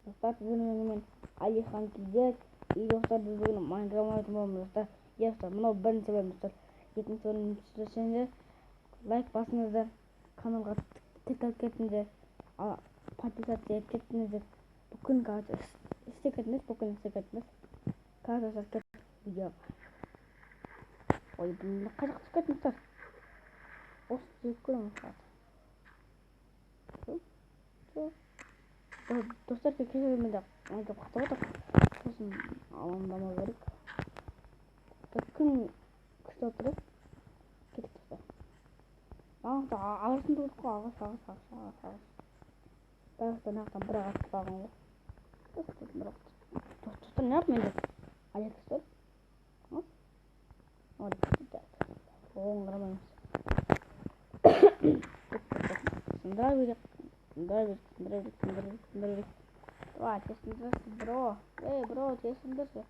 Достар, мен Алихан Кидет. И достар, біз бүгін Майнкрафт ойнайтын боламыз достар. Достар, мынау бірінші бөлім достар. Екінші бөлім түсірсеңіздер лайк басыңыздар, каналға тіркеліп кетіңіздер, подписаться етіп кетіңіздер. Бүкіл қазір істеп кетіңіз, бүкіл істеп кетіңіз. Қазір достар видео. Ой, бұл қазақ түсіп кетіңіз достар. Осы жеп көреміз қазір. Достар, келесі бөлімде айтып қатып отыр. Сосын аламдамау керек. Күн күшті отырып кетіп достар. Ағасын тұрдық қой, ағаш. Достар, нақтан бір ағаш бағын ғой. Достар, не yaptın менде? Аяқ достар. Оғын қарамаймыз. Сындыра берек. Давай, тесіндірсі, бро. Бро, тесіндірсі.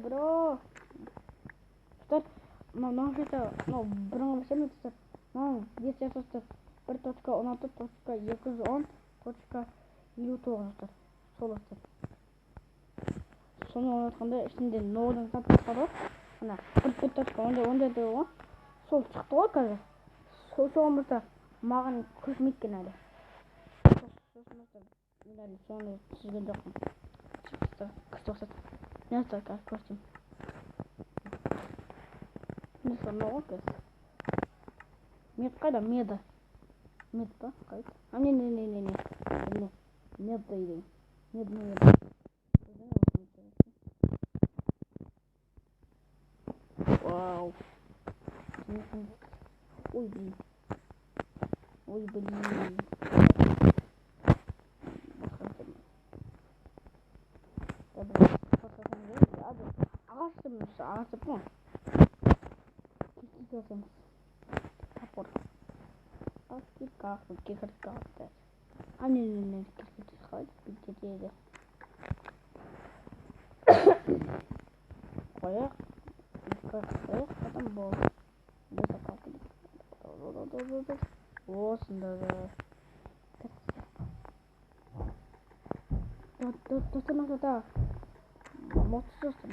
Бро. Достар, мынау жерде, бұрынғы білсем достар. Мынау версия достар 1.16.210.59 достар. Сол достар. Соны ойнатқанда ішінде ноудың тапқысы бар ғой. Мына 1.10.14 ғой. Сол шықты ғой қазір. Соған болса маған көшмейді екен әлі. Соны түсірген жоқпын. Күшті ұқсат. Не ұстар қазір көрсем. Не соны ғой көз. Мед қайда? Мед па? Қайда? Не. Мед дейді. Мед. Вау. Ой, блин. Ағасы бұл. Кекесеміз. Тапор. Кекірді. Не. Кекірді қайды. Бітеді. Қояқ. Потом бол. Осында да. Достар, мақсата. Моқсы достар.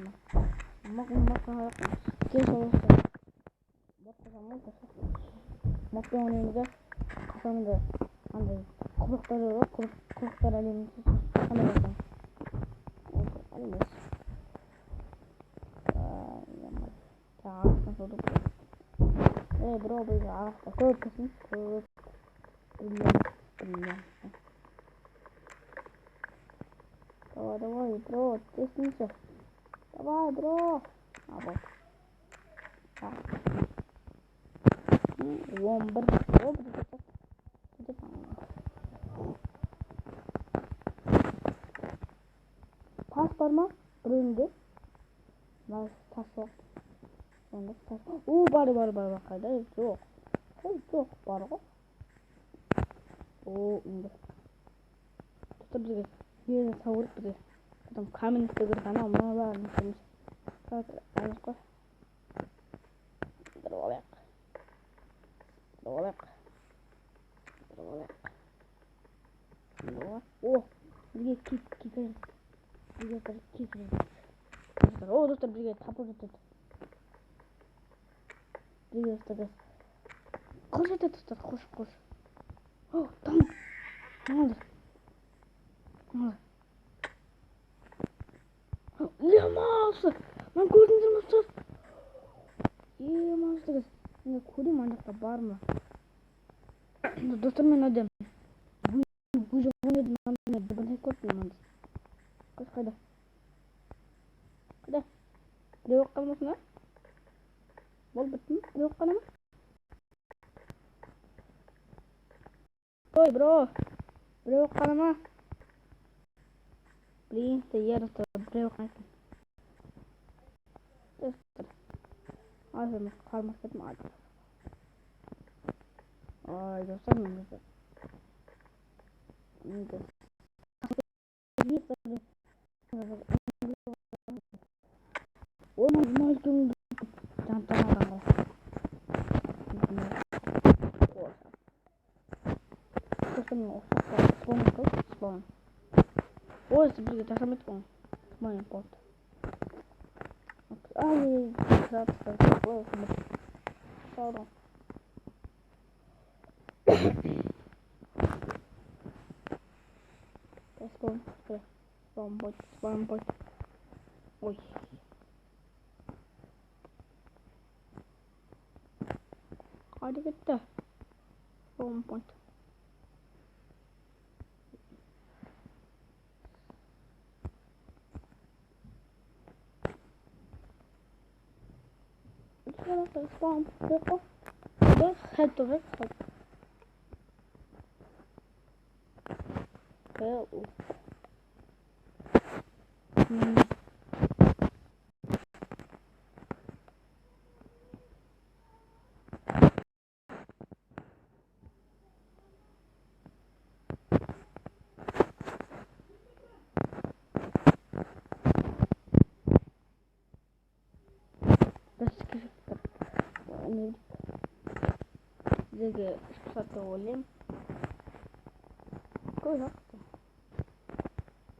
Кеш олысты. Моқпен ойнаймызда. Қасамында андай құбықтар бар. Құбықтар әлемін қандай болсаң. Әлемес. Ағастан соды бұл. Бро, бұл ағаста көп кесін. Білмем. Давай, бро, тесінші. Давай, бро. Вот. Так. 11. Тас бар ма? Біреуінде. Тас жоқ. Бар. Қайда? Жоқ. Жоқ, бар ғой. Үнді. Достар, бізге жерді сауырып бізге. Потом камень істегір ғана, мұна бәрін істеміз. Қазір әліз қой. Дұрғалайық. Бізге кекіреді. Достар, бізге тапыр жетеді. Бізге достар. Қош етеді достар, қош. Там. Ne oldu? Yamazdı. Ben gördüm dostlar. Yamazdı. Ne koydum ancak da var mı? Dostlar ben ödem. Bu yedim ben ne koydum ben. Kaç kayda? Kayda? Yok kalmasın ha? Bol bittim. Yok kalma. Ой, бро, қалама. Блин, я достал біреу қайтын. Достар. Азырмыз қалмас кетім ады. Ой, достар, мен достар. Оның мүлкін жантанадан қал. Достар, мен ұқсақта спаун қыл, спаун. Ой, бізге жасамайды ғой. Майын болды. Ай, крабстар. Ой, саурон. Спам бот. Ой. Hadi gitti. Spam bot. Spam bot. Head to head. Size kısa olayım. Koyalım.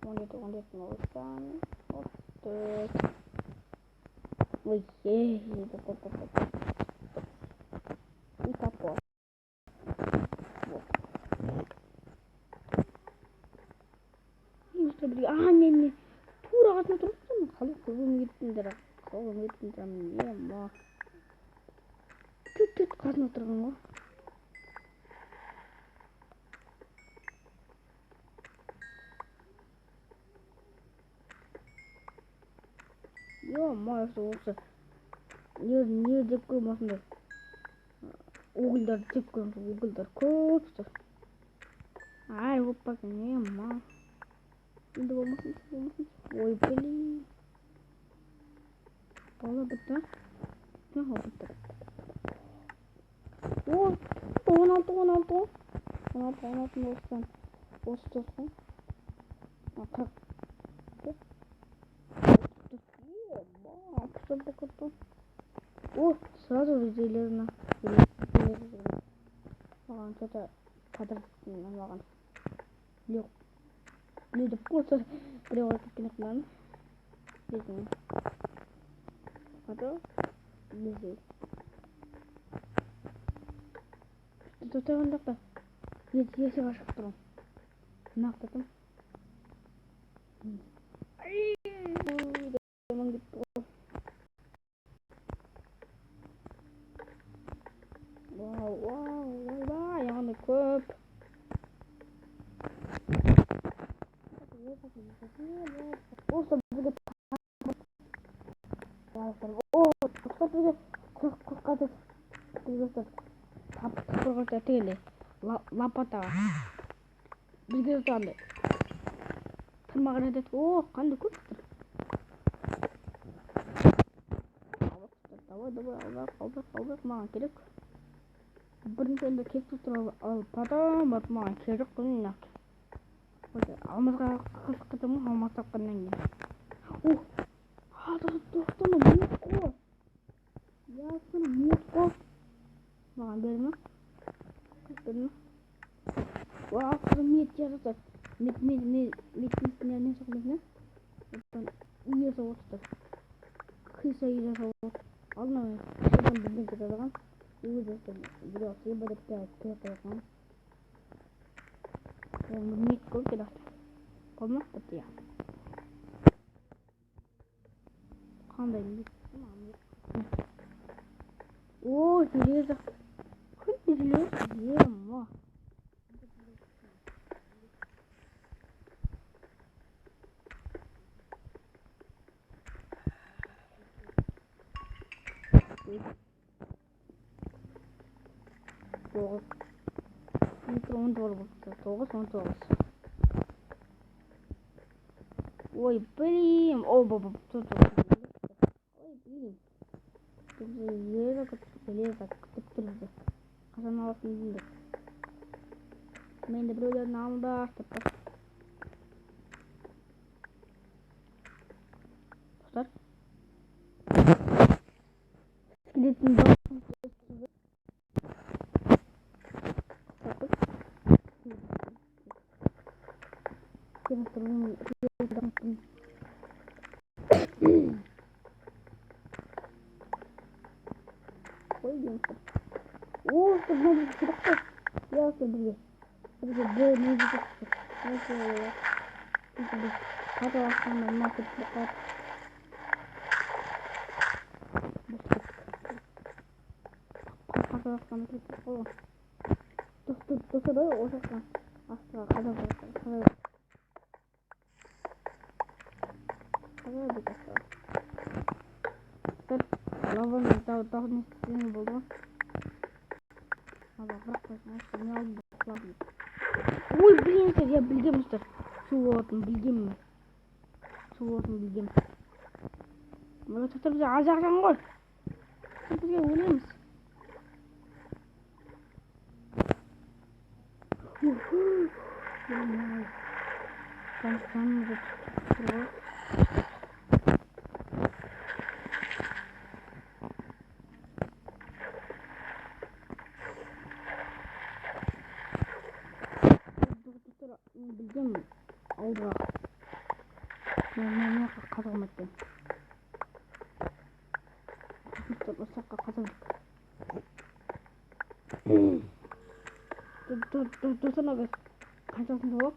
17 olsan. Ой, и топор. Не. Тура қасына тұрмысың. Қалай көзім еттіңдер. Ема. Түт қасына тұрған ғой. Ема, осы. Не деп көрім осындай. Оғылдар деп көрім. Оғылдар көп тұр. Ай, оппасын, ема. Енді болмасын. Ой, блин. Бала бітті. Бітті. О, 16 болсын. Осы тосын. О, сразу резелерна. Маған что-то қадырдың маған. Жоқ. Не деп болса біреу айтып кеткен екен. Ады резел. Тұтағандақта есігі ашық тұрым. Нақтадым. Вау, яғында көп. Осы бізге лапата бізге ұтанды. Тұрмаған әдет. О, қанды көп тұр. Давай, маған керек. Бірінші енді кесіп тұр ал потом маған керек қылын нақ. Алмазға қысқыды мұ, алмаз тапқаннан кейін. Достаны мүйет қо. Ясыны мүйет қо. Маған берді ма? Ақыры мүйет жазылды. Мүйет соқметіне. Үйе соғытты. Қиса үйе соғытты. Алдына шырдан біздің кетадыған. Үйе достым. Біреу себі деп қойған. Мүйет көп кедақты. Қолма? Бітті я. Қандай мүйет? О, железо. Күнде железо. Ема. Микроон болып тұр. 9. Ой, блин. О, баба. Ой, блин. Железо күтіп тұрды. Қашан аласын деймді. Мен де біреулерін алды аштып тұр. Достар. Скелеттің басын өстірді. Biraz durun. Koyayım. Oo, ne çıktı? Ya söyle. Hadi böyle ne çıktı? Nasıl oluyor? Hadi aslında nasıl çıktı? Hadi aslında çıktı. Dur da otursan. Asla kadar bir dakika. Dur. Lavanın daha ne istediğini buldum. Allah bırak başına işte ne aldım baklavayı. Oy bilgim ya bilgim işte. Su olsun bilgim. Su olsun bilgim. Böyle tutar bize azardan koy. Bize öyle misin? Ben sanırım tutuyor. Bilgim oldu. Ben ne kazanmadım. Tutarsak kazandık. Dur sana bir kaçasın yok.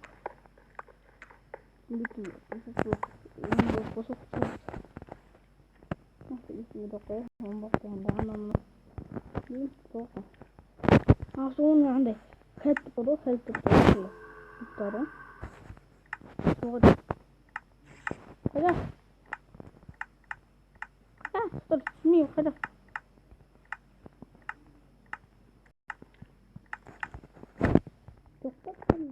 Bitti. Yani bosok çok. Nasıl ismi de koy. Bak yani anlamlı. Değil çok. Ha sonra ande. Help kodu kodu. Tutarım. Sonra. Hadi. Ha tutar. Şimdi hadi. Çok tatlı.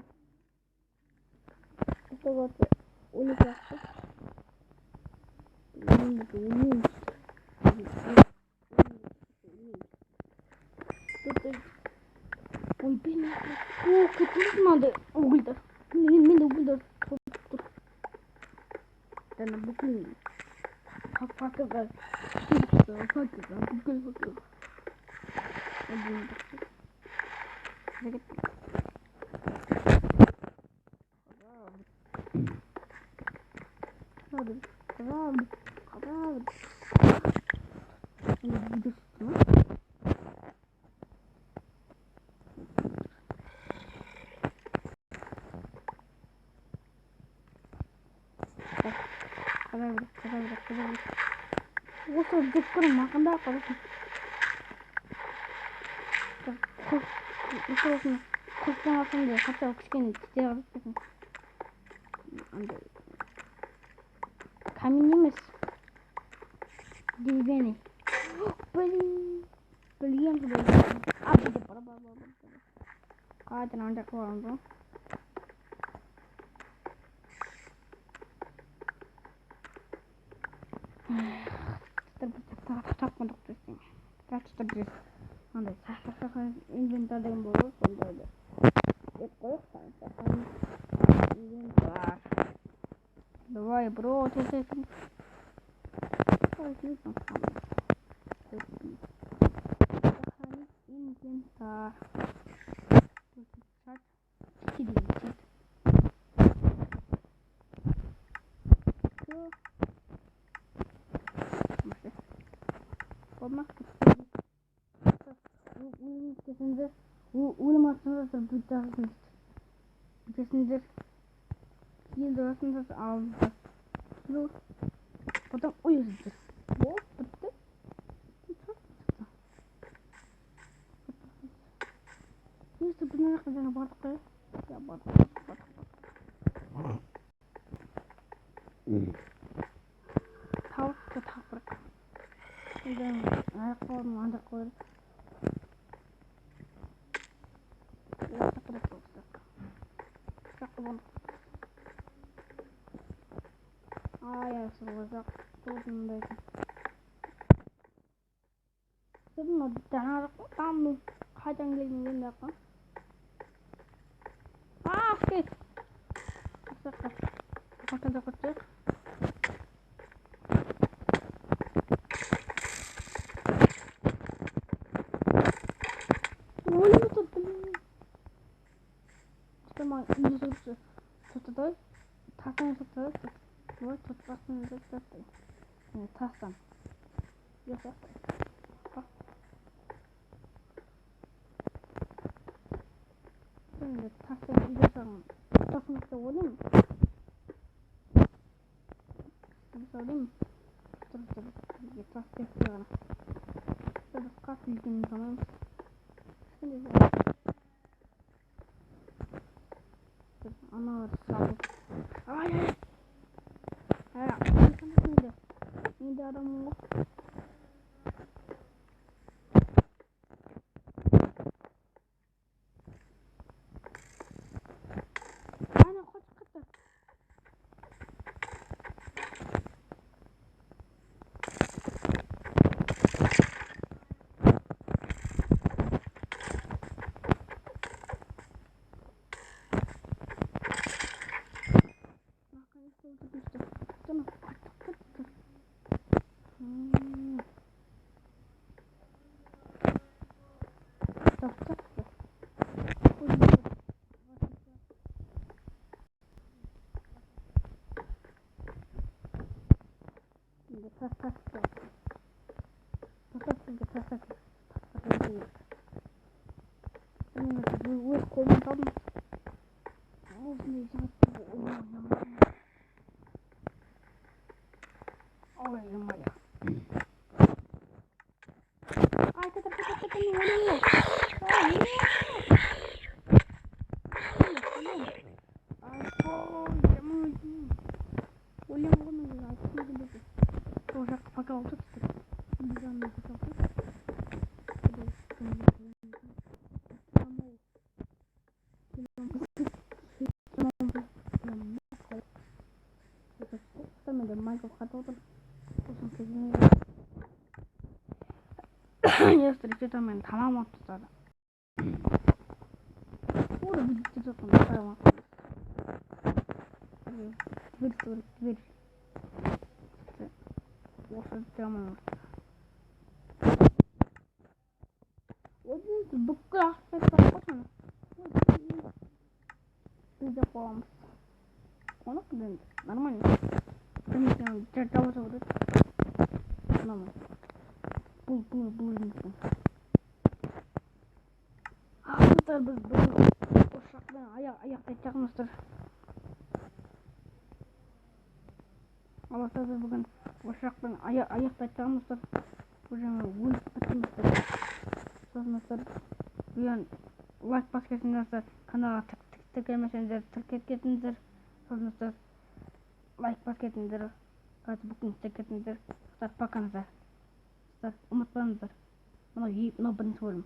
Çok tatlı. Onu bıraktım. Iyiyim. Ой, блин, о, купить надо уголь. Мен уголь. Dur. Ben bugün fakir. Осы бүкіл мақында қаласың. Осыны қоспан алсаңда қатты кішкене тістер алып андай камень емес. Деревянный. Блин. Білгем ғой. А, бүйтіп бар. Қайтадан анда қоямыз ғой. Tapmadık desin. Kaçta bir anda sakın inventar деген болу сондайды. Деп қойып sakın inventar. Давай, бро, тесесің. Қойсың. Сохранить инвентарь. Записать. Сидите. Все. Olmaz. Kesindir. Ölüm aslında kesindir. Yıl arasında aldı. Kilo. Потом uyuzdur. Вот, bitti. Neyse biz ne kadar bardık ya? Ya bardık. Tavuk da tavuk. Şimdi ayakkabımı anda koydum. Olacak. Durumdaydı. Durma bir tane araba. Tamam. Kaçan gelin dakika. Git. Sakın. Kaçacak. Öyle mi tuttum? Tamam. İyi tuttu. Tuttu. тастан жасап ой тастан жасап тастан жасап енді тастан жасаған тастан деп ойлаймын. Söyleyeyim mi? Dur. Tas yapıyor bana. Dur kaç bilginin tamam. Şimdi dur. Ana var sağ. Ay ay. Ay. Şimdi adam yok. Ana kaç kaç. Я встречу там tamam отсюда. Ура, видите, что там прямо. Дверь. Вот прямо. Вот здесь буква, это похоже. Ты запомни. Он блин, нормально. Конечно, чертова зовут. Нормально. Бул. Ақтар біз ошақпен аяқтай чағымыздар. Аласа біз бүгін ошақпен аяқтай чағымыздар. Бұл жаңа өліп бітіміздер. Соғымыздар. Бүгін лайк бас кетіңіздер. Каналға тіркелмесеңіздер тіркеліп кетіңіздер. Соғымыздар. Лайк бас кетіңіздер. Фейсбуктен тіркеліңіздер. Пока-назар. Ұмытпаңыздар. Мынау бірінші бөлім.